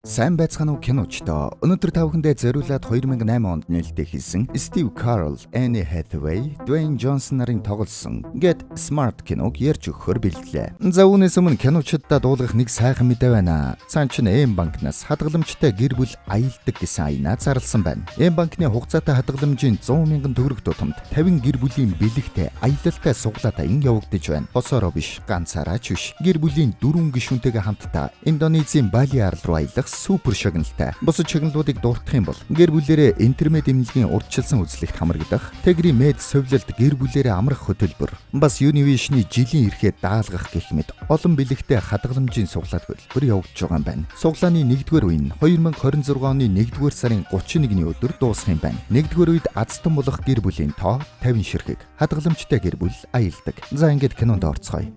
Сайн байцгаана уу киночтой. Өнөөдөр та бүхэндээ зориулаад 2008 онд нээлттэй хийсэн Steve Carell, Anne Hathaway, Dwayne Johnson нарын тоглосон Get Smart киног ярьж өгөхөөр бэлдлээ. За үүнээс өмнө киночдод дуулгах нэг сайхан мэдээ байна. Цаан чин Эм банкнаас хадгаламжтай гэр бүл аялдаг гэсэн аянаа зарласан байна. Эм банкны хугацаатай хадгаламжийн 100 мянган төгрөг тутамд 50 гэр бүлийн бэлэгтэй аялалтай суглаад аян явагдаж байна. Босороо биш, ганцаараа ч биш. Гэр бүлийн 4 гишүүнтэйгээ хамтдаа Индонезийн Бали арал руу аялах супер шагналтай. Бусад шагналуудыг дурдах юм бол гэр бүлэрээ интернет эмнэлгийн урьдчилсан үзлэгт хамрагдах, Tegri Med совлолт гэр бүлэрээ амрах хөтөлбөр, бас Univision-ы жилийн эрхээ даалгах гэх мэт олон бэлэгтэй хадгаламжийн суглаад хөтөлбөр явагдаж байгаа юм байна. Суглааны 1-р үе нь 2026 оны 1-р сарын 31-ний өдөр дуусах юм байна. 1-р үед азтан болох гэр бүлийн тоо 50 ширхэг, хадгаламжтай гэр бүл аялдаг. За ингээд кинонд орцгоё.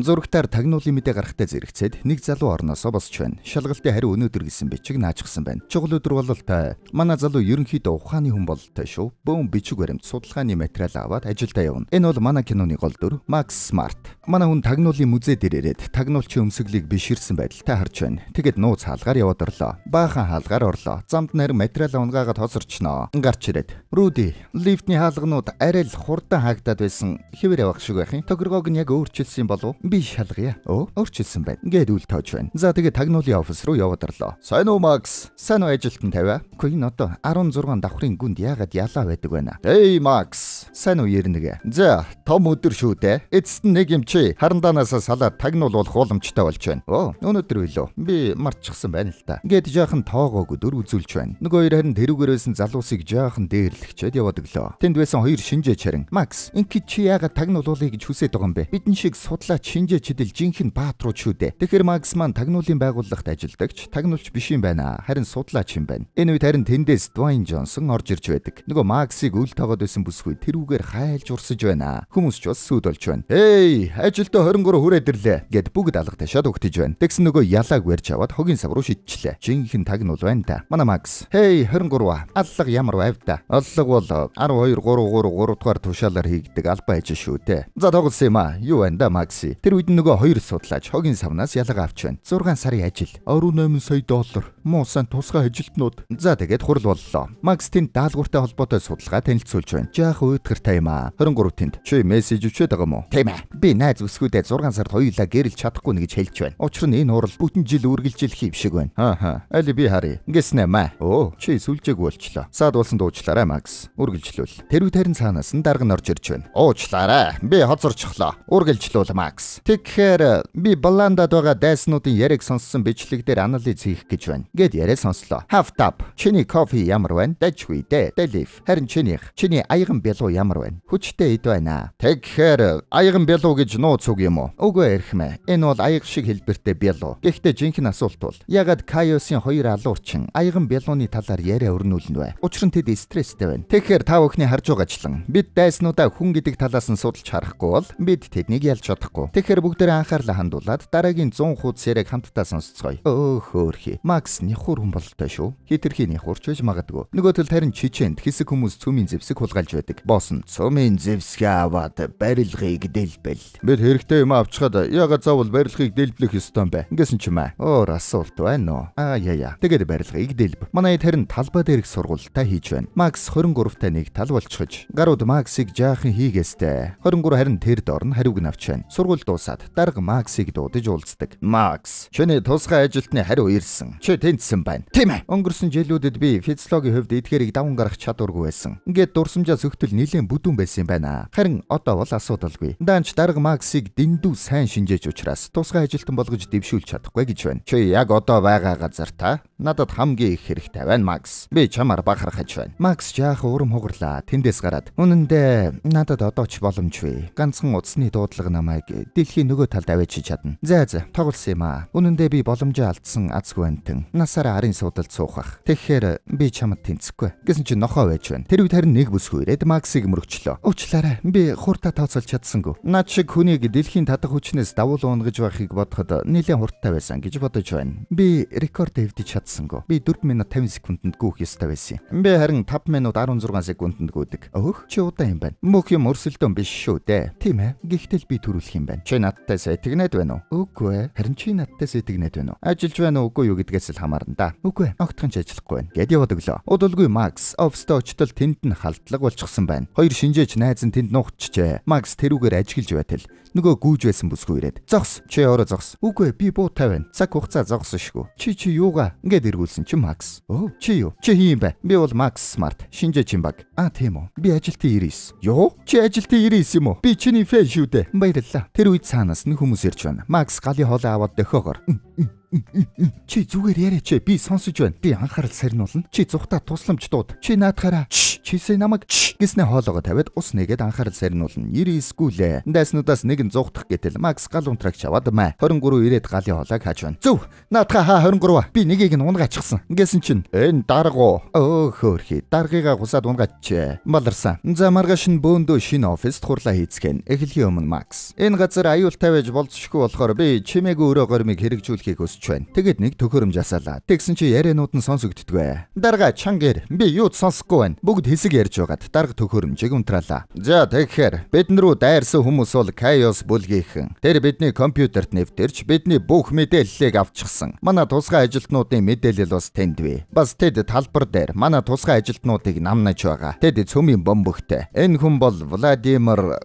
Зурагтаар тагнуулын мэдээ гарахтаа зэрэгцээд нэг залуу орноосоо босч байна. Шалгалтын хариу өнөөдөр гэсэн бичиг наачсан байна. Чухал өдөр болол та манай залуу ерөнхийдөө ухааны хүн бололтой шүү. Бөөн бичиг баримт судалгааны материал аваад ажилдаа явна. Энэ бол манай киноны гол дүр Max Smart. Манай хүн тагнуулын музейд ирээд тагнуулчийн өмсгөлийг биширсэн байдалтай харж байна. Тэгэд нууц хаалгаар яваад орлоо. Баахан хаалгаар орлоо. Замд нэр материал унгаагаад хоцорчноо. Гарч ирээд Руди, лифтний хаалганууд арай л хурдан хаагдаад байсан. Хэвээр явах шиг байх юм. Тохиргоог нь яг өөрчилсөн болов? Би шалгая. Өөрчилсөн байна. Гээд үл тоож байна. За тэгээд тагнуулын офис руу яваад орлоо. Сайн уу Макс? Сайн уу ажилтан тавиа? Үгүй энэ одоо 16 давхрын гүнд яагаад ялаа байдаг байна? Эй Макс, сайн уу ярнэгэ? За, том өдөр шүү дээ. Эцэст нь нэг юм чи харандаанаас салаад тагнуул болох боломжтой болж байна. Өнөөдөр үлөө. Би мартчихсан байна л та. Гээд жаахан тоогоог өдөр үзүүлж байна. Нөгөө хоёр харин тэрүүгээрсэн залуусыг жаахан дээрлэгчээд яваад өглөө. Тэнд байсан хоёр шинжээ чарин. Макс, ингээд чи яагаад тагнуулуулъя гэж хүсэж байгаа юм бэ? Бидэн шиг судлаач шинжээ чидэл жинхэнэ баатрууд шүү дээ. Тэгэхээр Макс маань тагнуулын байгууллагт ажилладагч тагнуулч биш юм байна. Харин судлаач юм байна. Энэ үед харин тэндээс Dwayne Johnson орж ирж байдаг. Нөгөө Максыг үл тоогоод байсан бүсгүй тэрүүгээр хайлж урсаж байна. Хүмүүс ч бас сүуд болж байна. Эй, ажилдаа 23 хүрээд ирлээ гэд бүгд алга ташаад өгтөж байна. Тэгсэн нөгөө ялааг барьж аваад хогийн сав руу шидчихлээ. Жинхэнэ тагнуул байна да. Манай Макс. Хей 23 аллаг ямар байв да. Аллаг бол 12 3 дугаар тушаалаар хийгдэг албан ажил шүү дээ. За тоглосон юм аа. Юу байна да Макси? Тэр үед нөгөө хоёр судлаач хогийн савнаас ялгаа авч байна. 6 сарын ажил. 18 сая доллар. Муу сан тусгай ажилтнууд. За тэгээд хурал боллоо. Макс тэнд даалгавартай холбоотой судалгаа танилцуулж байна. Жаах уйтгартай юм аа. 23 тэнд. Чи мессеж өчөөд байгаа мó? Тийм ээ. Би найз өсгүүдээ 6 сард хоёулаа гэрэлж чадахгүй нэг гэж хэлж байна. Учир нь энэ урал бүтэн жил үргэлжилэх юм шиг байна. Али би харъя. Ингэснэ маа. Чи сүлжээг болчлоо. Саад болсон дуучлаарай Макс. Үргэлжлүүл. Тэр үед харин цаанаас нь дарга нь орж ирж байна. Уучлаарай. Би хоцорчихлоо. Үргэлжлүүл Макс. Тэгэхээр би баландад байгаа дайснуудын яриаг сонссон бичлэг дээр анализ хийх гэж байна. Гэт яриа сонслоо. Half tap. Чиний кофе ямар байна? Дажгүй дээ. Дэлиф. Харин чиний аяган бялуу ямар байна? Хүчтэй эд байна. Тэгэхээр аяган бялуу гэж нууц үг юм уу? Үгүй эрхмэ. Энэ бол аяг шиг хэлбэртэй бялуу. Гэхдээ жинхэнэ асуулт бол ягаад Кайосын хоёр алуурчин аяган бялууны талаар яриа өрнүүлнэ вэ? Учир нь тэд стресстэй байна. Тэгэхээр та бүхний харж байгаачлан бид дайснуудаа хүн гэдэг талаас нь судалж харахгүй бол бид тэднийг ялж чадахгүй. Тэгэхээр бүгдээ анхаарлаа хандуулад дараагийн 100 хуудас яриаг хамтдаа сонсцгоё. Хөөхи. Макс нихур хүн бололтой шүү. Хитрхи нихурч байж магадгүй. Нөгөө тал харин чичээнд хэсэг хүмүүс цүмийн зэвсэг хулгайлж байдаг. Босс нь цүмийн зэвсгээ аваад барилгыг дэлбэл. Бид хэрэгтэй юм авчихад ягаад заавал барилгыг дэлбэлэх ёстой юм бэ? Ингэсэн ч юм аа. Өөр асуулт байна уу? Яа. Тэгээд барилгыг дэлб. Манай харин талбай дээрх сургуультай хийж байна. Макс 23-тай нэг тал болчихож. Гарууд Максыг жаахан хийгээстэй. 23 харин тэр дор нь хариуг нь авч байна. Сургууль дуусаад дарга Максыг дуудаж уулздаг. Макс, чиний тусгай ажилтны хариу ирсэн. Чи тэнцсэн байна. Тийм ээ. Өнгөрсөн жилүүдэд би физиологийн хувьд эдгээрийг даван гарах чадваргүй байсан. Ингээд дурсамжаа зөвхтөл нэлээд бүдүүн байсан юм байна. Харин одоо бол асуудалгүй. Даанч дарга Максыг дэндүү сайн шинжээж учраас тусгай ажилтан болгож дэвшүүлж чадахгүй гэж байна. Чи яг одоо байгаа газар та надад хамгийн их хэрэгтэй байна Макс. Би чамаар бахархаж байна. Макс жаах урам хугарлаа. Тэндээс гараад үнэндээ надад одоо ч боломжгүй. Ганцхан утасны дуудлага намайг дэлхийн нөгөө талд авчиж чадна. За тоглосон юм аа. Үнэндээ би боломжоо алдсан азгүй бантэн. Насаараа арын суудалд суухах. Тэгэхээр би чамд тэнцэхгүй. Гэсэн чи нохоо байж байна. Тэр үед харин нэг бүсгүй ирээд Максыг мөрөгчлөө. Уучлаарай. Би хурдаа тооцоолж чадсангүй. Наад шиг хүнийг дэлхийн татах хүчнээс давуул унгаж байхыг бодоход нэлээд хурдтай байсан гэж бодож байна. Би рекорд эвдэж алдсангүй. Би 4 минут 50 секундэд гүйх ёстой байсан. Би харин 5 минут 16 секундэд гүйдэг. Өөх чи удаан юм байна. Мөх юм өрсөлдөөн биш шүү дээ. Тийм ээ. Гэхдээ би төрүүлэх юм байна. Чи надтай сэтгэнэд байна уу? Үгүй ээ. Харин чи надтай сэтгэнэд байна уу? Ажиллаж байна уу үгүй юу гэдгээс л хамаарна да. Үгүй ээ. Огтхон ч ажиллахгүй байна. Гэд яваад өглөө. Удалгүй Макс оффистоо очтол тэнд нь халдлага болчихсон байна. Хоёр шинжээч найз нь тэнд нуугчжээ. Макс тэрүүгээр ажиглаж байтал нөгөө гүйж байсан бүсгүй ирээд. Зогс. Чи өөрөө зогс. Үгүй ээ. Би буутай байна. Цаг хугацаа зогсошгүй. Чи юугаа? Ингээд эргүүлсэн чи Макс. Оо чи юу? Чи юм бэ? Би бол Макс Смарт. Шинжээч юм баг. Тийм үү. Би ажилтны 99. Юу? Чи ажилтны 99 юм уу? Би чиний фэн шүү дээ. Баярлалаа. Тэр үед цаанаас нь хүмүүс ирж байна. Макс галын хоолой аваад дөхөөгөр. Чи зүгээр яриач. Би сонсож байна. Би анхаарал сарниулна. Чи зүхтаа тусламж дууд. Чи наадахаараа. Чисээ намайг гэснэ хоолоогоо тавиад ус нэгээд анхаарал сарниулна. 99-гүүлээ. Дайснуудаас нэг нь зугтах гэтэл Макс гал унтрагч аваад маа. 23 ирээд галын хоолойг хааж байна. Зөв. Наадхаа 23. Би нэгийг нь унгаачихсан. Ингэсэн чинь энэ даргуу. Хөөрхий. Даргыгаа гусаад унгаач. Баларсан. За маргааш нь бөөндөө шинэ оффист хурлаа хийцгэн. Эхлэхийн өмнө Макс. Энэ газар аюултай байж болцшгүй болохоор би чимээгүй өрөө гормыг хэрэгжүүлэхийг хүсэж байна. Тэгэд нэг төхөөрөмж асаалаа. Тэгсэн чи ярианууд нь сонсогддгүй. Дарга чангэр. Би юуд сонсохгүй байна. Бүгд хэсэг ярьж байгаад дарга төхөөрөмжийг унтраалаа. За тэгэхээр бидэн рүү дайрсан хүмүүс бол Chaos бүлгийнхэн. Тэр бидний компьютерт нэвтэрч бидний бүх мэдээллийг авчихсан. Манай тусгай ажилтнуудын мэдээлэл бас тэнд бий. Бас тэд талбар дээр манай тусгай ажилтнуудыг намнаж байгаа. Тэд цөмийн бомбөгтэй. Энэ хүн бол Владимир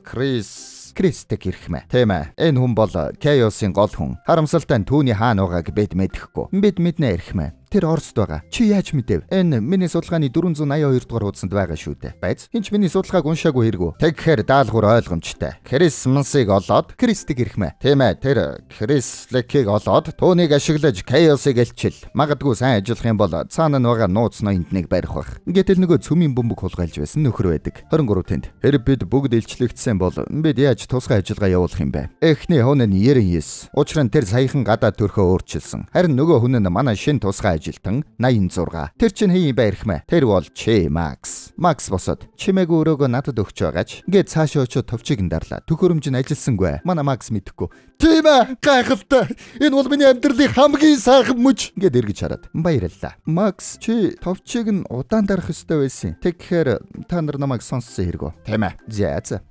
Кристик ирэх мэ. Тийм ээ. Энэ хүн бол Chaos-ийн гол хүн. Харамсалтай нь түүний хаана байгааг бид мэдэхгүй. Бид мэднэ ирэх мэ. Тэр Оросд байгаа. Чи яаж мэдэв? Энэ миний судалгааны 482 дугаар хуудсанд байгаа шүү дээ. Байц. Хинч миний судалгааг уншаагүй хэрэггүй. Тэгэхээр даалгавар ойлгомжтой. Крисмасыг олоод Кристик ирэх мэ. Тийм ээ. Тэр Кристикийг олоод түүнийг ашиглаж Chaos-ыг элчил. Магадгүй сайн ажиллах юм бол цаана нь байгаа нууц ноёндныг барих бах. Гэтэл нөгөө цөмийн бөмбөг хулгайлж байсан нөхөр байдаг. 23 тэнд. Хэрэг бид бүгд илчлэгдсэн бол бид яаж тусгай ажиллагаа явуулах юм бэ? Эхний хүн нь 99. Учир нь тэр саяхан гадаа төрхөө өөрчилсөн. Харин нөгөө хүн нь манай шинэ тусгай ажилтан 86. Тэр чинь хий байрх мэ? Тэр бол чи Макс. Макс босоод чимээгүй өрөөгөө надад өгч байгаач. Ингээд цаашаа очиж товчиг нь дарлаа. Төхөөрөмж нь ажилласангүй. Манай Макс мэдэхгүй. Тийм ээ, гайхалтай. Энэ бол миний амьдралын хамгийн сайхан мөч. Ингээд эргэж хараад. Баярлалаа. Макс чи товчиг нь удаан дарах ёстой байсан. Тэгэхээр та нар намайг сонссон хэрэггүй. Тийм ээ.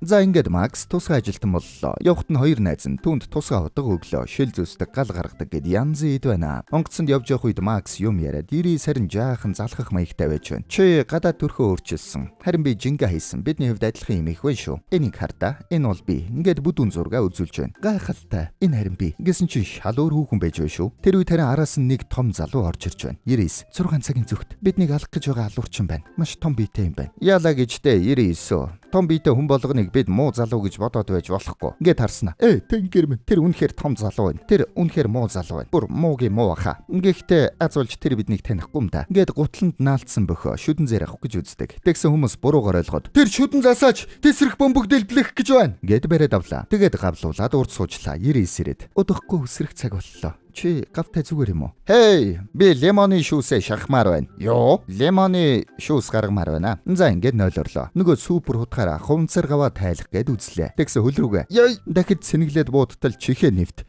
За ингээд Макс тусгай ажилтан боллоо. Явахт нь хоёр найз нь түүнд тусгай удаг өглөө. Шил зүсдэг, гал гаргадаг гэд янз ид байна. Онгоцонд явж явах үед Макс юм яриад 90 сарын жаахан залхах маягтай байж байна. Чи гадаа төрхөө өөрчилсөн. Харин би жингээ хийсэн. Бидний хувьд адилхан юм их вэ шүү. Энийг хардаа. Энэ бол би. Ингээд бүдүүн зургаа үзүүлж байна. Гайхалтай. Энэ харин би. Гэсэн чи шал өөр хүүхэн байж байна шүү. Тэр үед харин араас нь нэг том залуу орж ирж байна. 99. 6 цагийн зүгт. Биднийг алах гэж байгаа алуурчин байна. Маш том биетэй юм байна. Яалаа гэжтэй 99. Том биетэй хүн болгоныг бид муу залуу гэж бодоод байж болохгүй. Ингээд харснаа. Тэнгэр минь тэр үнэхээр том залуу байна. Тэр үнэхээр муу залуу байна. Бүр муугийн муу хаа. Гэхдээ азуулж тэр биднийг танихгүй юм да. Ингээд гутланд наалтсан бөхөө шүдэн зэр авах гэж үздэг. Тэгсэн хүмүүс буруугаар ойлгоод тэр шүдэн засаач тесрэх бөмбөг дэлбэлэх гэж байна. Гэт бариад авлаа. Тэгээд гавлуулаад урд суучлаа. 99 ирээд. Удахгүй өсрөх цаг боллоо. Чи гавтай зүгээр юм уу? Хей, би лемоны шүүсээ шахмаар байна. Йоо, лемоны шүүс гаргамаар байна. За ингээд нойлорлоо. Нөгөө супер хутгаараа хувцар гаваа тайлах гээд үзлээ. Тэгсэн хөл рүүгээ. Яй, дахид сэнгэлээд буудтал чихээ нэвт.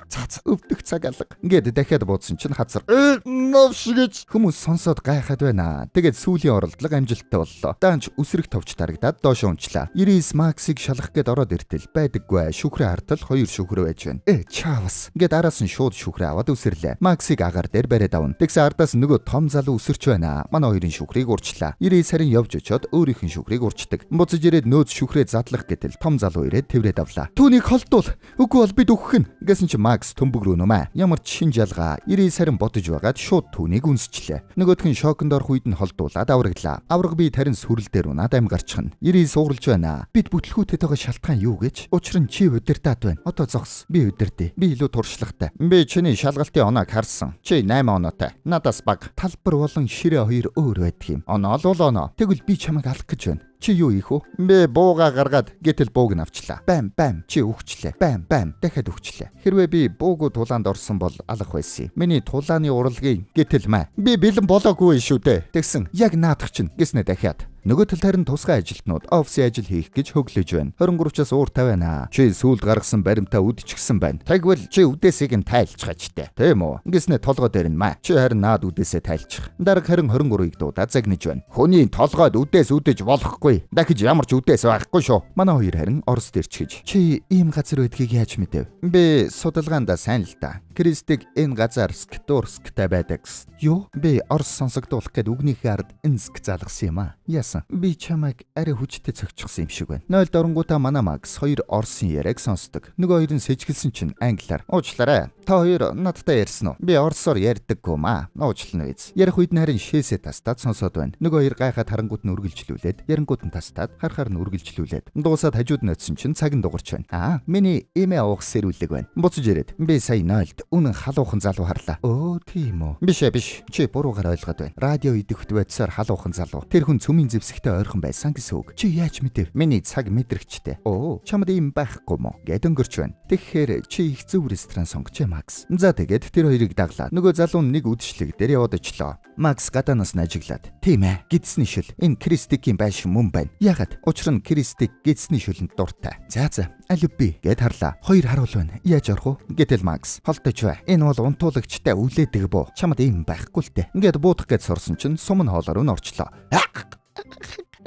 Цаац өвдөх цаг алга. Ингээд дахиад буудсан чинь хазар. Новшигэж хүмүүс сонсоод гайхаад байна. Тэгээд сүүлийн оролдлого амжилттай боллоо. Даанч үсрэг товч дарагдаад доош унчлаа. 99 Максыг шалгах гээд ороод иртэл байдаггүй. Шүхрээ хартал 2 шүхрээ байж байна. Чаавас. Ингээд араас нь шууд шүхрээ аваад үсэрлээ. Максыг агаар дээр бариад авна. Тэгсэн ардаас нөгөө том залуу үсэрч байна. Манай хоёрын шүхрийг урчлаа. 99 сарын явж очоод өөрийнх нь шүхрийг урчдаг. Буцаж ирээд нөөц шүхрээ задлах гэтэл том залуу ирээд тэврээд авлаа. Түүнийг холдуул. Үгүй бол бид өгөх нь. Гэсэн чи Макс төмбөг рүү нөмэ. Ямар ч шин жалгаа 90 сарын бодож байгаад шууд түүнийг үнсчлээ. Нөгөөх нь шоконд орох үед нь холдуулаад авраглаа. Авраг би тарин сүрэл дээр унаад амь гарчихна. 90 суурлж байна. Бид бүтлгүүтэд байгаа шалтгаан юу гэж? Учир нь чи удирдаад байна. Одоо зогс. Би удирдъя. Би илүү туршлагатай. Би чиний шалгалтын оноог харсан. Чи 8 оноотой. Надаас бага. Талбар болон ширээ 2 өөр байдаг юм. Оноо л оноо. Тэгвэл би чамайг алах гэж байна. Чи юу ийх вэ? Би бууга гаргаад гэтэл бууг нь авчлаа. Бам чи өгчлээ. Бам дахиад өгчлээ. Хэрвээ би буугу тулаанд орсон бол алах байсан. Миний тулааны уралгийн гэтэл маа. Би бэлэн болоогүй шүү дээ. Тэгсэн яг наадах чинь гэснэ дахиад. Нөгөө тал харин тусгай ажилтнууд офисын ажил хийх гэж хөглөж байна. 23-аас ууртай байна. Чи сүүлд гаргасан баримтаа үдчихсэн байна. Тэгвэл чи үдээсийг нь тайлцгаач тэ. Тийм үү? Ингэснэ толгой дээр нь маа. Чи харин наад үдээсээ тайлчих. Дараг харин 23-ыг дуудаад загнаж байна. Хүний толгойд үдээс үдэж болохгүй. Дахиж ямар ч үдээс байхгүй шүү. Манай хоёр харин Орос дээр чиж. Чи ийм газар байдгийг яаж мэдэв? Би судалгаандаа сайн л да. Кристиг энэ газар Скторсктай байдаг. Юу? Би Орос сонсогдуулах гээд үгнийхээ ард Инск залгасан юм аа. Яасан? Би чамайг арай хүчтэй цогцчихсан юм шиг байна. 0 дорнгуудаа манай Макс хоёр Оросын яриаг сонсдог. Нөгөө хоёр нь сэжгэлсэн чинь англиар. Уучлаарай. Та хоёр надтай ярьсан уу? Би оросоор ярьдаггүй маа. Уучлана биз. Ярих үед нь харин шээсээ тастаад сонсоод байна. Нөгөө хоёр гайхаад харангууд нь үргэлжлүүлээд, ярингууд нь тастаад, харахаар нь үргэлжлүүлээд. Дуусаад хажууд нь очисон чинь цаг нь дугарч байна. Миний эмээ уух сэрүүлэг байна. Буцаж ирээд. Би сая 0-д үнэн халуухан залуу харлаа. Өө тийм үү. Биш. Чи буруугаар ойлгоод байна. Радио идэвхт байцаар халуухан залуу. Тэр хүн цөмийн зэвсэгтэй ойрхон байсан гэсэн үг. Чи яаж мэдэв? Миний цаг мэдрэгчтэй. Оо, чамд ийм байхгүй мó? Гэд өнгөрч байна. Тэгэхээр чи их зөв ресторан сонгоч Макс. За тэгээд тэр хоёрыг даглаа. Нөгөө залуу нэг үдшилэг дээр яваад очлоо. Макс гадаанаас нь ажиглаад. Тийм ээ. Гидсний шил. Энэ Кристикийн байшин мөн байна. Ягаад? Учир нь Кристик гидсний шилэнд дуртай. За. Алюби гэд харлаа. Хоёр харуул байна. Яаж орох вэ? Гэтэл Макс холдож бай. Энэ бол унтуулагчтай үлээдэг боо. Чамд ийм байхгүй л дээ. Ингээд буудах гэж сурсан чинь сум нь хоолоор нь орчлоо.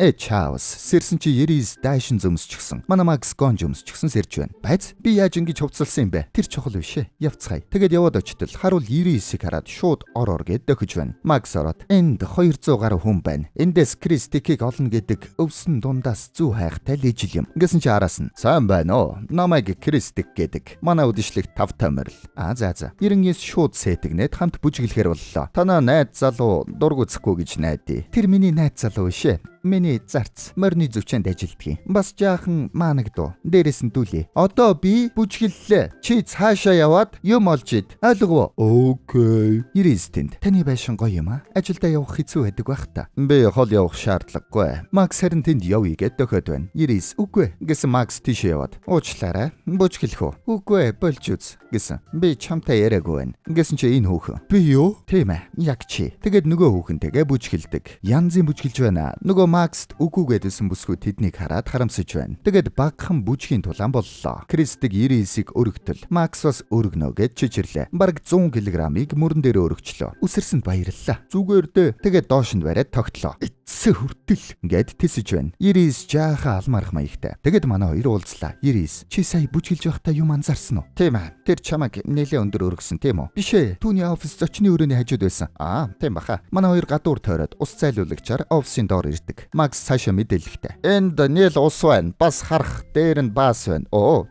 Чаус сэрсэн чи 99 дайшин зөмсчихсэн. Манай Макс гонж өмсчихсэн сэрж байна. Байц би яаж ингэж хувцалсан юм бэ? Тэр чухал биш ээ. Явцгаая. Тэгээд яваад очтол харуул 99-ийг хараад шууд ороор гэд дөхөж байна. Макс ороод энд 200 гаруй хүн байна. Эндээс Кристикийг олно гэдэг өвсөн дундаас зүү хайхтай л ижил юм. Гэсэн чи араас нь сайн байна уу? Намайг Кристик гэдэг. Манай үдшилэг 5 томрол. За. 99 шууд сэтгнээд хамт бүжиглэхээр боллоо. Танаа найз залуу дург үзэхгүй гэж найдаа. Тэр миний найз залуу биш ээ. Миний зарц морины зүвчэнд ажилддаг. Бас жаахан маанагдуу. Дээрээс нь дүүлээ. Одоо би бүжгэллээ. Чи цаашаа яваад юм олж ид. Ойлгов уу? Окей. 99-тэнд. Таны байшин гоё юм аа. Ажилдаа явах хэцүү байдаг байх та. Би хол явах шаардлагагүй. Макс харин тэнд явъя гэд дөхөд байна. 99 үгүй гэсэн Макс тийшээ яваад. Уучлаарай. Бүжгэлэх үү? Үгүй болж үз гэсэн. Би чамтай яриаггүй байна. Гэсэн чи энэ хүүхэн. Би юу? Тийм ээ. Яг чи. Тэгээд нөгөө хүүхэнтэйгээ бүжгэлдэг. Янзын бүжгэлж байна. Нөгөө Макст үгүй гэдсэн бүсгүй тэднийг хараад харамсаж байна. Тэгээд багхан бүжгийн тулаан боллоо. Кристиг 99-ийг өргөтөл. Макс бас өргөнө гэж чичирлээ. Бараг 100 кг-ыг мөрөн дээр өргөчлөө. Үсэрсэнд баярлалаа. Зүгээр дээ. Тэгээд доош нь бариад тогтлоо. Эцсэ хүртэл гэд тисэж байна. 99 жаахан алмаарх маягтай. Тэгээд манай хоёр уулзлаа. 99 чи сая бүжгэлж байхдаа юм анзаарсан уу? Тийм ээ. Тэр чамайг нэлээ өндөр өргөсөн тийм үү? Биш ээ. Түүний офис зочны өрөөний хажууд байсан. Тийм баха. Манай хоёр гадуур тойроод ус зайлуулагчаар офисын доор ирдэг. Макс цаашаа мэдээлэхтэй. Энд нийл ус байна. Бас харах. Дээр нь баас байна.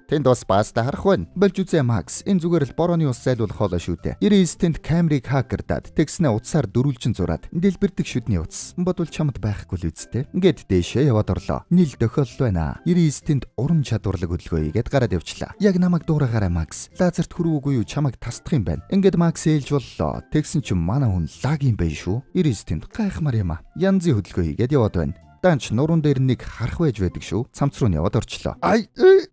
Тэнд бас баастай харах байна. Болж үзээ Макс. Энэ зүгээр л борооны ус зайлуулах хоолой шүү дээ. 99 тэнд камерыг хакердаад тэгснэ утсаар дөрвөлжин зураад дэлбэрдэг шүдний утас. Бодвол чамд байхгүй л үсттэй. Ингээд дээшээ яваад орлоо. Нийл тохиолдол байна. 99 тэнд уран чадварлаг хөдөлгөөе гэд гараад явчлаа. Яг намайг дуурайгаарай Макс. Лазерт хүрвүүгүй юу чамайг тасдах юм байна. Ингээд Макс ээлж боллоо. Тэгсэн чинь манай хүн лаг юм байна шүү. 99 тэнд гайхмаар юм аа. Янзын хөдөлгөөе гэд яваад байна. Данч нуруунд дээр нэг харах байж байдаг шүү. Цамц руу яваад орчлоо.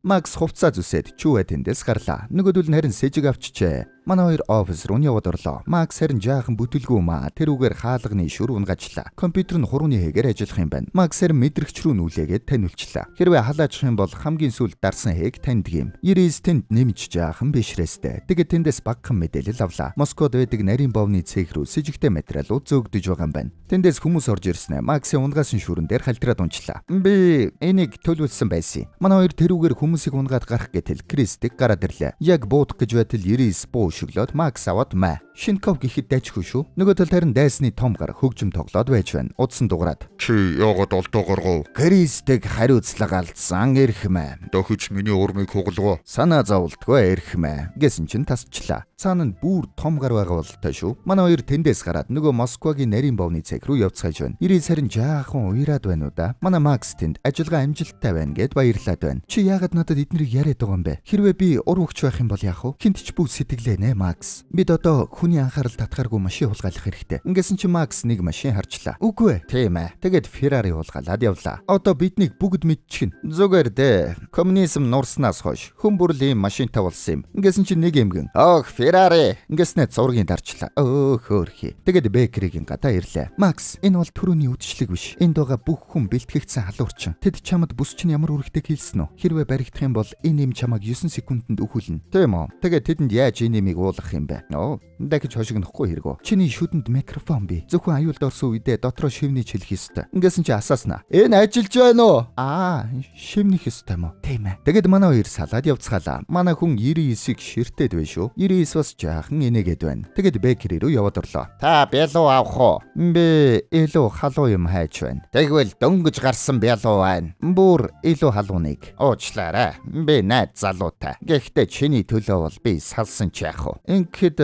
Макс хувцас зүсээд чүүвэ тэндээс гарлаа. Нөгөөдөл нь харин сэжиг авчижээ. Манай хоёр офис руу яваад орлоо. Макс харин жаахан бүтэлгүй маа. Тэрүүгээр хаалганы шүр унгаачлаа. Компьютер нь хурууны хэгээр ажиллах юм байна. Макс харин мэдрэгч рүү нүүлээгээд таниулчлаа. Хэрвээ халаачих юм бол хамгийн сүүлд дарсан хээг таньдаг юм. 99 тэнд нэмж жаахан бишрээстэй. Тэгээд тэндээс багхан мэдээлэл авлаа. Москвад байдаг нарийн бовны цех рүү сэжигтэй материалууд зөөгдөж байгаа юм байна. Тэндээс хүмүүс орж ирсэн. Максын унгаасан шүрэн дээр халтраад унчлаа. Би энийг төлөвлөсөн байсан. Манай хоёр тэрүүгээр хүмүүсийг унгаад гарах гэтэл Кристик гараад ирлээ. Яг буудах гэж байтал 99 буу шөглөөд Макс аваад Шинков гэхэд дайчгүй шүү. Нөгөө тал харин дайсны том гар хөгжим тоглоод байж байна. Удсан дуграад. Чи яагаад олдоогоргоо? Кристик хариуцлага алдсан эрхмэ. Дохиж миний урмыг хугалгоо. Санаа зовлтгүй эрхмэ. Гэсэн чин тасчлаа. Цаана нь бүр том гар байгаа болтой шүү. Манай хоёр тэндээс гараад нөгөө Москвагийн нарийн бовны цех рүү явцгааж байна. 99 харин жаахан уяраад байна уу да. Манай Макс тэнд ажиллагаа амжилттай байна гэд баярлаад байна. Чи яагаад надад эднэрийг яриад байгаа юм бэ? Хэрвээ би ур хөвч байх юм бол яах вэ? Хинт ч бүх сэтгэлээ нэ Макс. Бид одоо хүний анхаарал татгааргүй машин хулгайлах хэрэгтэй. Ингэсэн чи Макс нэг машин харчлаа. Үгүй ээ. Тийм ээ. Тэгээд Феррари хулгайлаад явлаа. Одоо биднийг бүгд мэдчихнэ. Зүгээр дээ. Коммунизм нурснаас хойш хүн бүр л ийм машинтай болсон юм. Ингэсэн чи нэг эмгэн. Ох, Феррари. Ингэснээр зургийг дарчлаа. Өө хөөрхий. Тэгээд Бекригийн гадаа ирлээ. Макс, энэ бол түрүүний үдшилэг биш. Энд байгаа бүх хүн бэлтгэгдсэн халуурчин. Тэд чамд бүс чинь ямар үргэлтэй хэлсэн үү? Хэрвээ баригдах юм бол энэ юм чамайг 9 секундэд өхүүлнэ. Тийм үү? Тэгээд тэдэнд яаж энэ юмыг уулгах юм бэ? Дахиж хошигнохгүй хэрэгөө. Чиний шүдэнд микрофон бий. Зөвхөн аюулд орсон үедээ дотроо шивнийч хэлэх ёстой. Ингэсэн чи асааснаа. Энэ ажиллаж байна уу? Шивнийх ёстой юм уу? Тийм ээ. Тэгээд манай хоёр салаад явцгаалаа. Манай хүн 99-ийг ширтээд байна шүү. 99 бас жаахан инээгээд байна. Тэгээд Бекри рүү яваад орлоо. Та бялуу авах уу? Би илүү халуу юм хайж байна. Тэгвэл дөнгөж гарсан бялуу байна. Бүр илүү халууныг уучлаарай. Би найз залуутай. Гэхдээ чиний төлөө бол би салсан ч яах вэ? Ингээд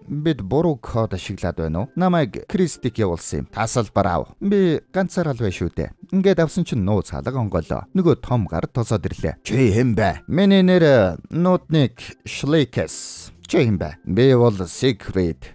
бид буруу код ашиглаад байна уу? Намайг Кристик явуулсан юм. Тасалбар ав. Би ганцаар л байх шүү дээ. Ингээд авсан чинь нууц халаг онголоо. Нөгөө том гар тосоод ирлээ. Чи хэм бэ? Миний нэр Нутник Шлейкес. Чи юм бэ? Би бол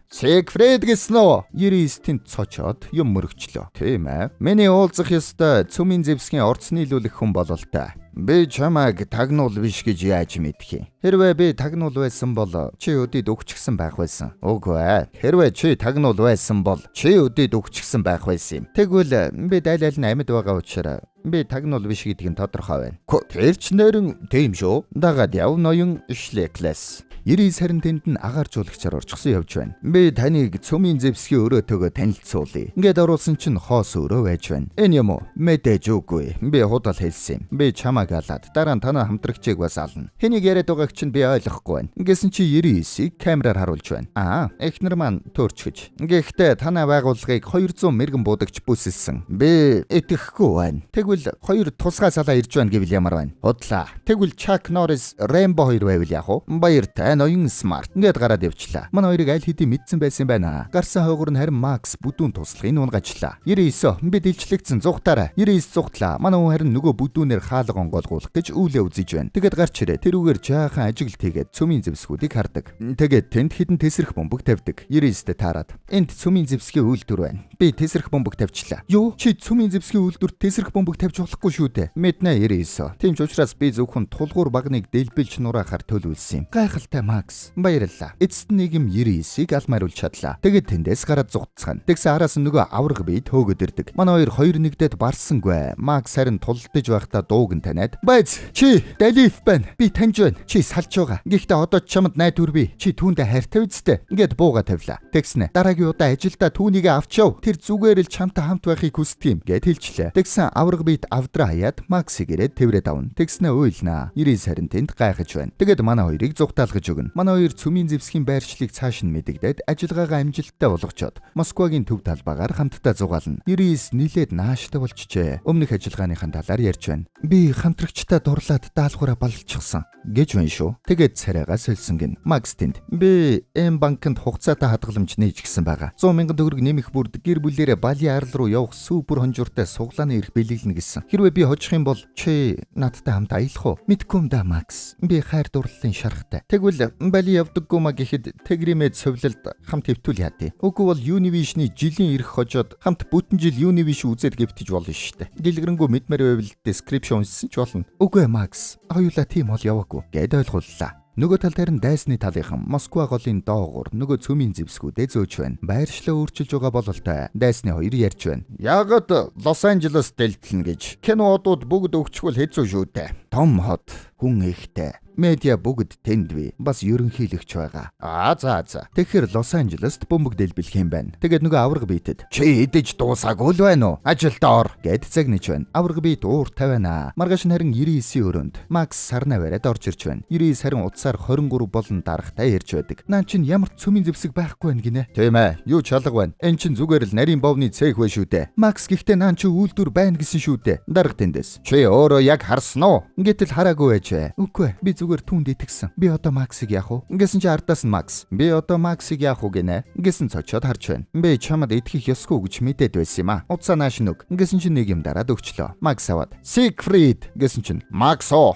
Сигфрид гэсэн үү? 99-ийн цочоод юм мөрөгчлөө. Тийм ээ. Миний уулзах ёстой цөмийн зэвсгийн орц нийлүүлэх хүн болол та. Би чамайг тагнуул биш гэж яаж мэдэх юм? Хэрвээ би тагнуул байсан бол чи өдид өгчихсэн байх байсан. Үгүй ээ. Хэрвээ чи тагнуул байсан бол чи өдид өгчихсэн байх байсан юм. Тэгвэл би айл нь амьд байгаа учраас би тагнуул биш гэдгийг тодорхой байна. Тэр ч нэрэн тийм шүү. Дагаад яв ноён Шлейклес. 90 сарын тэнд нь агааржуулагчаар орчихсон явж байна. Би таныг цөмийн зэвсгийн өрөөтэйгөө танилцуулъя. Ингээд оруулсан чинь хоос өрөө байж байна. Энэ юм уу? Мэдээж үгүй. Би худал хэлсэн юм. Би чамайг алаад дараа нь танаа хамтрагчийг бас ална. Хэнийг яриад байгааг чинь би ойлгохгүй байна. Ингэсэн чи 99-ийг камераар харуулж байна. Эхнэр маань төөрчгөж. Гэхдээ танаа байгууллагыг 200 мэргэн будагч бүсэлсэн. Би итгэхгүй байна. Тэгвэл хоёр тусгай салаа ирж байна гэвэл ямар байна? Худлаа. Тэгвэл Чак Норрис Рэмбо хоёр байвал яах вэ? Баяртай ноён Смарт. Ингээд гараад явчлаа. Манай хоёрыг аль хэдийн мэдсэн байсан байна. Гарсан хойгоор нь харин Макс бүдүүн туслахыг унгаачлаа. 99 би дэлжлэгдсэн зугтаараа. 99 зугтлаа. Манай хүн харин нөгөө бүдүүнээр хаалга онгоолгуулах гэж үүлээ үзэж байна. Тэгээд гарч ирээ. Тэрүүгээр жаахан ажиглт хийгээд цөмийн зэвсгүүдийг хардаг. Тэгээд тэнд хідэн тэсрэх бомбог тавьдаг. 99-т таарад. Энд цөмийн зэвсгийн үйлдвэр байна. Би тэсрэх бомбог тавьчлаа. Юу? Чи цөмийн зэвсгийн үйлдвэрт тэсрэх бомбог тавьж болохгүй шүү дээ. Мэднэ 99. Тийм ч учраас би зөвхөн тулгуур багныг дэлбэлж нураахаар төлөвлөсөн юм. Гайхалтай Макс. Баярлалаа. Эцэст нэг юм 99-ийг алмааруулж чадлаа. Тэгээд тэндээс гараад зугтцгаана. Тэгсэн араас нь нөгөө авраг бие төөгөд ирдэг. Манай хоёр 2-1-дэд барсангүй. Макс харин тулдаж байхдаа дууг нь таниад "Байз, чи Далиф байна. Би таньж байна. Чи салж байгаа. Гэхдээ одоо чамд найдвар бий. Чи түүндээ хайртай үсттэй." Ингээд бууга тавилаа. Тэгснэ. Дараагийн удаа ажилдаа түүнийг авчяв. Тэр зүгээр л чамтай хамт байхыг хүсдэг юм гэд хэлчлээ. Тэгсэн авраг биед авдраа хаяад Максыг ирээд тэврээд авна. Тэгснэ уйлнаа. 90 сарын тэнд гайхаж байна. Тэгээд манай хоёрыг зугтаалгаж өгнө. Манай хоёр цөмийн зэвсгийн байршлыг цааш нь мэдэгдээд ажиллагаагаа амжилттай болгочоод Москвагийн төв талбайгаар хамтдаа зугаална. 99 нийлээд нааштай болчихжээ. Өмнөх ажиллагааныхаа талаар ярьж байна. Би хамтрагчтай дурлаад даалгавраа балчихсан гэж байна шүү. Тэгээд царайгаа сольсон гин. Макс тэнд. Би банкнд хугацаатай хадгаламж нээж гисэн байгаа. 100 мянган төгрөг нэмэх бүрд гэр бүлээрээ Бали арал руу явах супер хонжууртай суглааны эрх бэлэглэнэ гэсэн. Хэрвээ би хожих юм бол чи надтай хамт аялах уу? Мэдгүй юм да Макс. Би хайр дурлалын шарахтай. Тэгвэл Бали явдаггүй маа гэхэд Тэгримэд совлалд хамт хэвтүүл яадээ. Үгүй бол Univision-ийн жилийн эрх хожоод хамт бүтэн жил Univision үзээд гэвтэж болно шүү дээ. Дэлгэрэнгүй мэдмээр байвал description уншсан ч болно. Үгүй Макс. Хоёулаа тийм бол яваагүй гэд ойлгууллаа. Нөгөө тал дээр нь дайсны талынхан Москва голын доогуур нөгөө цөмийн зэвсгүүдээ зөөж байна. Байршлаа өөрчилж байгаа бололтой. Дайсны хоёр ярьж байна. Ягд Лос Анжелес дэлтэлнэ гэж. Киноодууд бүгд өгчгөл хэцүү шүү дээ. Том хот, хүн ихтэй. Медиа бүгд тэнд бий. Бас ерөнхийлөгч байгаа. За. Тэгэхээр Лос Анжелест бөмбөг дэлбэлэх юм байна. Тэгээд нөгөө авраг биетэд чи идэж дуусаагүй л байна уу? Ажилдаа ор гэд цагниж байна. Авраг биет уур тавиана. Маргааш нь харин 99-ийн өрөөнд Макс сарнаа бариад орж ирж байна. 99 харин утсаар 23 болон дарахтай ярьж байдаг. Наан чин ямар цөмийн зэвсэг байхгүй байна гинэ. Тийм ээ. Юу чалга байна? Энд чин зүгээр л нарийн бовны цех вэ шүү дээ. Макс гэхдээ наан чи үйлдвэр байна гэсэн шүү дээ. Дарга тэндээс. Чи өөрөө яг харсан уу? Гэтэл хараагүй байж. Үгүй би зүгээр түүнд итгэсэн. Би одоо Максыг яах вэ? Гэсэн чи ардаас нь Макс. Би одоо Максыг яах вэ гинэ? Гэсэн цочоод харж байна. Би чамд итгэх ёсгүй гэж мэдээд байсан юм а. Уцаа нааш нүг. Гэсэн чи нэг юм дараад өгчлөө. Макс аваад Siegfried гэсэн чинь Макс оо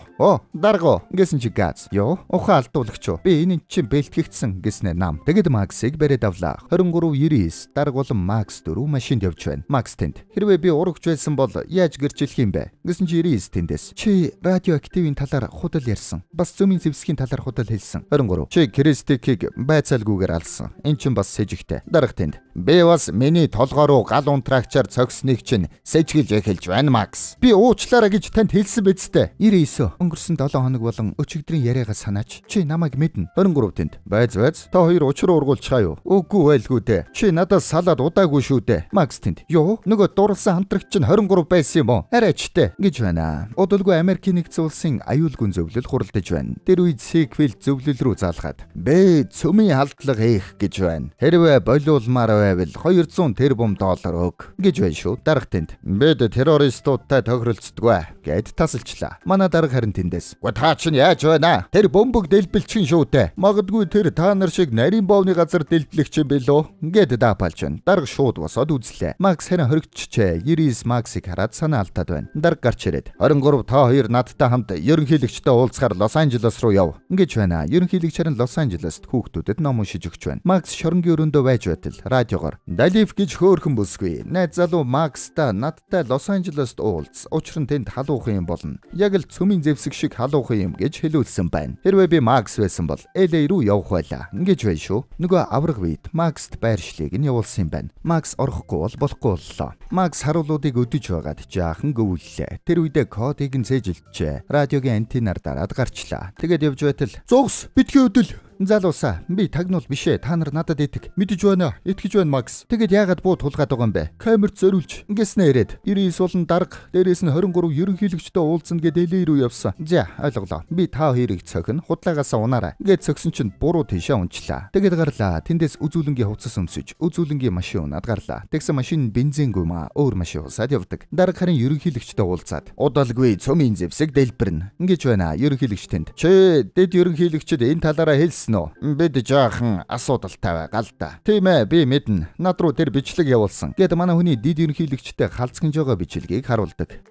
дарго гэсэн чи Газ. Йоо ухаан алдуулагч уу. Би энэ чинь бэлтгэгдсэн гэснээр нам. Тэгэд Максыг бариад авлаа. 2399 дарга болон Макс 4 машинд явж байна. Макс тэнд. Хэрвээ би урагч байсан бол яаж гэрчлэх юм бэ? Гэсэн чи 99 тэндээс. Чи радиоактивын талаар худал ярьсан. Бас зөмийн зэвсгийн талаар худал хэлсэн. 23. Чи Кристикийг байцаалгүйгээр алсан. Энд чинь бас сэжигтэй. Дарга тэнд. Би бас миний толгой руу гал унтраагчаар цогсныг чинь сэжгэлж эхэлж байна Макс. Би уучлаарай гэж танд хэлсэн биз дээ. 99. Өнгөрсөн 7 хоног болон өчигдрийн яриагаа санаач. Чи намайг мэднэ. 23 тэнд. Байз та хоёр учир ургуулчихаа юу? Үгүй байлгүй дээ. Чи надаас салаад удаагүй шүү дээ. Макс тэнд. Юу? Нөгөө дурлсан хамтрагч чинь 23 байсан юм уу? Арайчтэй гэж байна. Удалгүй Америкийн нэгдсэн улсын аюулгүй зөвлөл хуралдаж байна. Тэр үед Siegfried зөвлөл рүү заалгаад бэ цөмийн халдлага хийх гэж байна. Хэрвээ болиулмаар байвал 200 тэрбум доллар өг гэж байна шүү. Дарга тэнд. Бид террористуудтай тохиролцдоггүй гэд тасалчлаа. Манай дарга харин тэндээс. Та чинь яаж байна? Тэр бөмбөг дэлбэлчин шүү дээ. Магадгүй тэр та нар шиг нарийн боовны газар дэлбэлэгч юм билүү? Гэд даапалж байна. Дарга шууд босоод үзлээ. Макс харин хоригдчихжээ. 99 Максыг хараад санаа алдаад байна. Дарга гарч ирээд 23 та хоёр надтай хамт ерөнхийлөгчтэй уулзахаар Лос Анжелес руу яв гэж байна. Ерөнхийлөгч харин Лос Анжелест хүүхдүүдэд ном уншиж өгч байна. Макс шоронгийн өрөөндөө байж байтал радиогоор Далиф гэж хөөрхөн бүсгүй. Найз залуу Макстай надтай Лос Анжелест уулз. Учир нь тэнд халуухан юм болно. Яг л цөмийн зэвсэг шиг халуухан юм гэж хэлүүлсэн байна. Хэрвээ би Макс байсан бол LA руу явах байлаа гэж байна шүү. Нөгөө авраг үед Макст байршлыг нь явуулсан юм байна. Макс орохгүй бол болохгүй боллоо. Макс харуулуудыг өдөж байгаад жаахан гөвөллээ. Тэр үедээ кодыг нь цээжилжээ. Радиогийн антеннаар дараад гарчлаа. Тэгээд явж байтал зугс битгий өдөл залуусаа би тагнуул бишээ. Та нар надад итг. Мэдэж байна. Итгэж байна Макс. Тэгэд яагаад буу тулгаад байгаа юм бэ? Камерт зориулж ингэснэ ирээд 99 болон дарга дээрээс нь 23 ерөнхийлөгчтэй уулзна гэд LA руу явсан. За ойлголоо. Би та хоёрыг цохин худлаагаасаа унаарай. Гэт цогсон чинь буруу тийшээ унчлаа. Тэгэд гарлаа. Тэндээс үзүүлэнгийн хувцас өмсөж үзүүлэнгийн машин унаад гарлаа. Тэгсэн машин бензингүй маа өөр машин усаад явдаг. Дарга харин ерөнхийлөгчтэй уулзаад удалгүй цөмийн зэвсэг дэлбэрнэ. Ингэж байна. Ерөнхийлөгч тэнд. Чи дэд ерөнхийлөгчд энэ талаараа хэлсэн бид жаахан асуудалтай байгаа л да. Тийм ээ би мэднэ. Над руу тэр бичлэг явуулсан. Гэт манай хүний дид ерөнхийлөгчтэй халзганж байгаа бичлэгийг харуулдаг.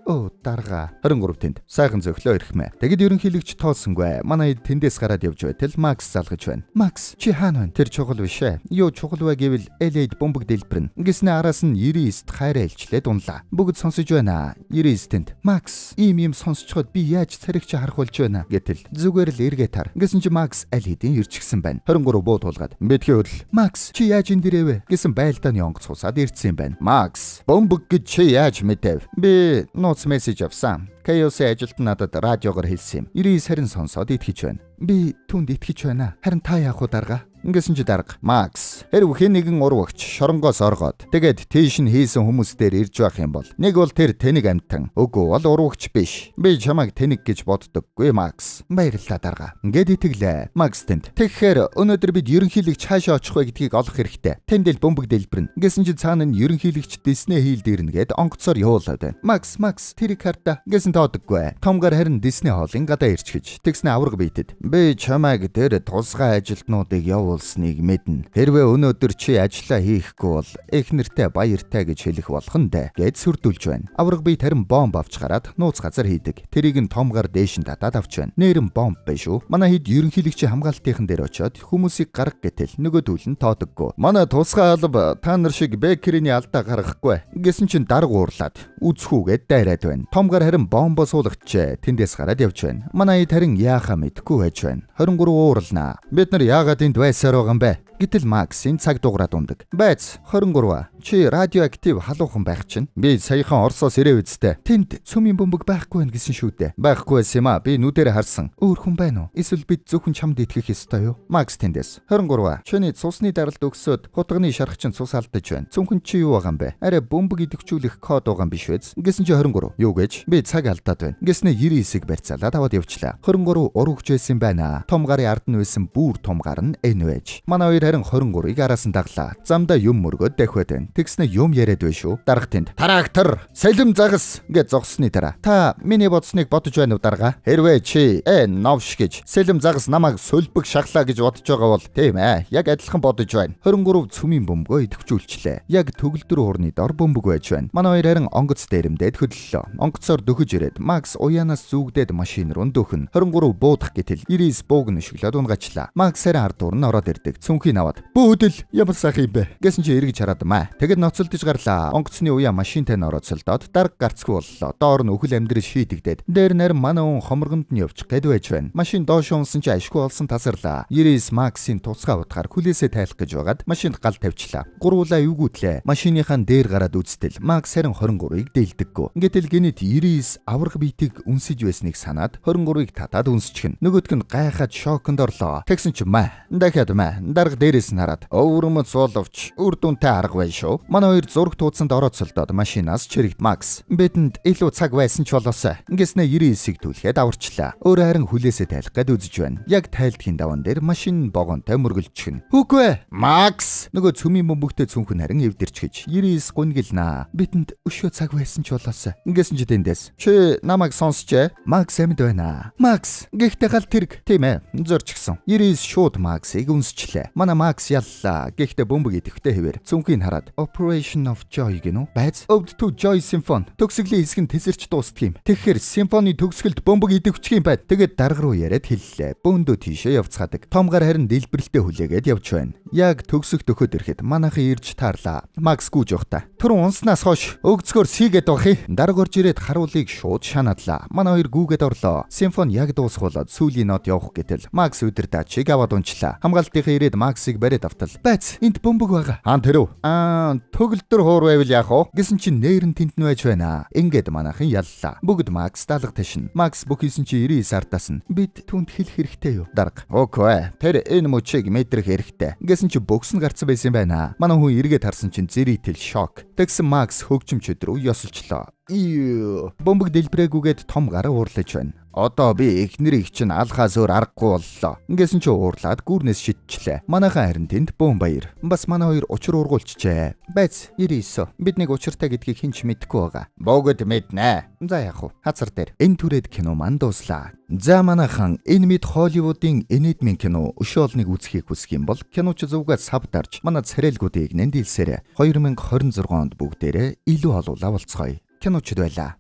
Дарга 23 тэнд. Сайхан зөглөө ирхмэ. Тэгэд ерөнхийлөгч тоолсонгүй. Манай хэд тэндээс гараад явж байтал Макс залгаж байна. Макс чи хаана вэ? Тэр чухал биш ээ. Юу чухал вэ гэвэл LA-д бомбог дэлбэрнэ. Гэснээ араас нь 99-т хайраа илчлээд унлаа. Бүгд сонсож байна. 99 тэнд. Макс ийм юм сонсчход би яаж царигч харах болж байна гэтэл зүгээр л эргээ тар. Гэсэн чи Макс аль хэдийн ирчихсэн байна. 23 буу тулгаад битгий хөдөл. Макс чи яаж энэ дээрээ гэсэн байлдааны онгоц хусаад ирсэн юм байна. Макс бомбог гэж чи яаж мэдэв? Би нууц мессеж авсан. Кайосын ажилт надад радиогоор хэлсэн юм. 99 харин сонсоод итгэж байна. Би түнд итгэж байна. Харин та яах вэ дарга? Ингэсэн чи дарга. Макс хэрв хэн нэгэн урвагч шоронгоос оргоод тэгээд тийш нь хийсэн хүмүүс дээр ирж байх юм бол нэг бол тэр тэнэг амтан. Үгүй бол урвагч биш. Би чамайг тэнэг гэж боддоггүй Макс. Баярлалаа дарга. Ингээд итгэлээ. Макс тэнд. Тэгэхээр өнөөдөр бид ерөнхийлөгч хаашаа очих вэ гэдгийг олох хэрэгтэй. Тэндэл бөмбөг дэлбэрнэ. Гэсэн чи цаана нь ерөнхийлөгч Disney хийлд ирнэ гэд онгоцоор явуулаад байна. Макс тэрийг харта. Гэсэн тоодоггүй. Томгар харин Disney хоолын гадаа ирчихэж. Тэгснэ авраг бийтэд. Би чамайг тэр тусгай ажилтнуудыг явуулсныг мэднэ. Хэрвээ өнөөдөр чи ажиллаа хийхгүй бол эхнэртэй баяртай гэж хэлэх болох нь дээ гэд сүрдүүлж байна. Авраг бий тарин бомб авч гараад нууц газар хийдэг. Тэрийг нь томгар дээш нь татаад авч байна. Нэрэн бомб биш үү? Манай хэд ерөнхийлөгчийн хамгаалтынхан дээр очиод хүмүүсийг гарга гэтэл нөгөөдүүл нь тоодоггүй. Манай тусгай алба та нар шиг бэкерийн алдаа гаргахгүй. Гэсэн чинь дарга уурлаад үзхүүгээд дайраад байна. Томгар харин бомбо суулгачээ. Тэндээс гараад явж байна. Манай хэд харин яахаа мэдгүй байж байна. 23 уурлнаа. Бид нар яагаад энд байсаар байгаа юм бэ? Гэтэл Макс энэ цаг дугаараа ундаг. Байц 23. Чи радиоактив халуухан байх чинь. Би саяхан Оросоос ирээ үсттэй. Тэнд цөмийн бөмбөг байхгүй байх гэсэн шүү дээ. Байхгүй байсан юм а. Би нүдээр харсан. Өөр хүн байна уу? Эсвэл бид зөвхөн чамд итгэх ёстой юу? Макс тэндээс. 23. Чиний цусны даралт өгсөд хутганы шарх чинь цус алдаж байна. Цөмхөн чи юу байгаа юм бэ? Арай бөмбөг идэвхжүүлэх код байгаа юм биш үү? Гэсэн чи 23. Юу гэж? Би цаг алдаад байна. Гэснээ 99-ийг барьцаалаад аваад явчлаа. 23 урагч байсан байна. Том гарын ард нь байсан бүр том гар нь энэ байж. Манай хоёр харин 23-ыг араас нь даглаа. Замдаа юм мөргөөд дахиад байна. Тэгснэ юм яриад байна шүү. Дарга тэнд "Трактор, сэлэм загас" гэж зогссны дараа "Та миний бодсныг бодож байна уу дарга? Хэрвээ чи новш гэж сэлэм загас намайг сөлбөг шахлаа гэж бодож байгаа бол тийм ээ. Яг адилхан бодож байна." 23 цүмийн бөмбөгөө идэвхжүүлчлээ. Яг төгөлдөр уурны дор бөмбөг байж байна. Манай хоёр харин онгоц дээрэмдээд хөдлөлөө. Онгоцоор дөхөж ирээд Макс уяанаас зүгдээд машин руу дөхөн. 23 буудах гэтэл 99 бууг нөшөглөөд унгачлаа. Макс харин ардуур нь ороод ирдэг. Цүнхийг аваад "Бөөдөл ямар сайхан юм бэ?" гэсэн чи эргэж хараад маа. Тэгэд ноцолдож гарлаа. Онгоцны уяа машинтай нь ороод солдоод дарга гарцгүй боллоо. Доор нь өхөл амьдрал шийтэгдээд дээр нарийн манай хүн хоморгонд нь явж гэд байж байна. Машин доош унсан чи ашгүй олсон тасарлаа. 99 Максийн туцгаа утгаар хүлээсээ тайлах гэж байгаад машинд гал тавьчлаа. Гурвуулаа эвгүүтлээ. Машиныхаа дээр гараад үзтэл Макс харин 23-ыг дээлдэггүй. Ингээтэл гинэт 99 авраг биетийг үнсэж байсныг санаад 23-ыг татаад үнсчихнэ. Нөгөөдг нь гайхаад шоконд орлоо. Тэгсэн чи дахиад дарга дээрээс нь хараад "Өвөрмөц суулвч үр дүнтэй арга байна шүү." Манай хоёр зураг тууцанд ороод солдоод машинаас чирэгд. Макс "Бидэнд илүү цаг байсан ч болоосаа." Ингэснэ 99-ийг түлхээд аварчлаа. Өөрөө харин хүлээсээ тайлах гээд үзэж байна. Яг тайлдгийн даван дээр машин богонтой мөргөлчихнэ. "Хүүгүй Макс!" Нөгөө цөмийн бөмбөгтэй цүнхэн харин эвдэрч гэж 99 гүнгэлнаа. "Бидэнд өшөө цаг байсан ч болоосаа." Ингэсэн чи тэндээс "Чи намайг сонсчээ?" Макс амьд байна. "Макс гэхдээ гал тэрэг." "Тийм ээ, зорчгсон." 99 шууд Максыг үнсчлээ. Манай Макс яллаа. Гэхдээ бөмбөг идэвхтэй хэвээр цүнхийг хараад "Operation of Joy" гэнэ үү? Байц Ode to Joy Symphony. Төгсгөлийн хэсэг нь тесэрч дуустдаг юм. Тэгэхээр симфоны төгсгөлд бөмбөг идэвхчих юм байд. Тэгээд дарга руу яриад хэллээ. Бөөндөө тийшээ явцгаадаг. Томгар харин дэлбэрэлтэд хүлээгээд явж байна. Яг төгсөх дөхөд ирэхэд манайхан ирж таарлаа. Макс гүйж явахта "Түрүүн унснаас хойш өгцгөр сийгээд байх юм." Дарга орж ирээд харуулыг шууд шанадлаа. Манай хоёр гүүгээд орлоо. Симфони яг дуусгуулаад сүүлийн нот явах гэтэл Макс удирдаачийг аваад унчлаа. Хамгаалтынхаа ирээд Максыг бариад автал "Байц, энд бөмбөг байгаа." "Тэрв. Төгөлдөр хуур байвал яах вэ?" гэсэн чинь нээр нь тентэн байж байна. Ингээд манайхан яллаа. Бүгд Макс даалга ташин. Макс бүх хийсэн чи 99 ардаас нь "Бид түнд хэлэх хэрэгтэй юу?" Дарга "Окей. Тэр энэ мөчийг мэдрэх хэрэгтэй." Гэсэн чи бөкс нь гарцсан байсан юм байна. Манай хүн эргээд харсан чинь зэрэгтэл шок. Тэгсэн Макс хөгжимчд рүү ёсолчлоо. Бөмбөг дэлбрээгүйгээд том гараа уурлаж байна. "Одоо би эхнэрийг чинь алхаас өөр аргагүй боллоо." Ингэсэн чи уурлаад гүрнээс шидчихлээ. Манайхан харин тэнд бөөн баяр. Бас манай хоёр учир ургуулчихжээ. "Байц 99. Биднийг учиртай гэдгийг хинч мэдэхгүй байгаа." "Бөгөд мэднэ." "За яах вэ? Хацар дээр." Энэ түрээд кино маань дууслаа. За манайхан энэ мэд Холливуудын энедмийн кино өшөө олныг үзэхийг хүсэх юм бол киноч зүгээс сав дарж манай царайлгуудыг нэндэлсээрэ 2026 онд бүгдээрээ илүү олуулаа болцгоё. Киночд байлаа.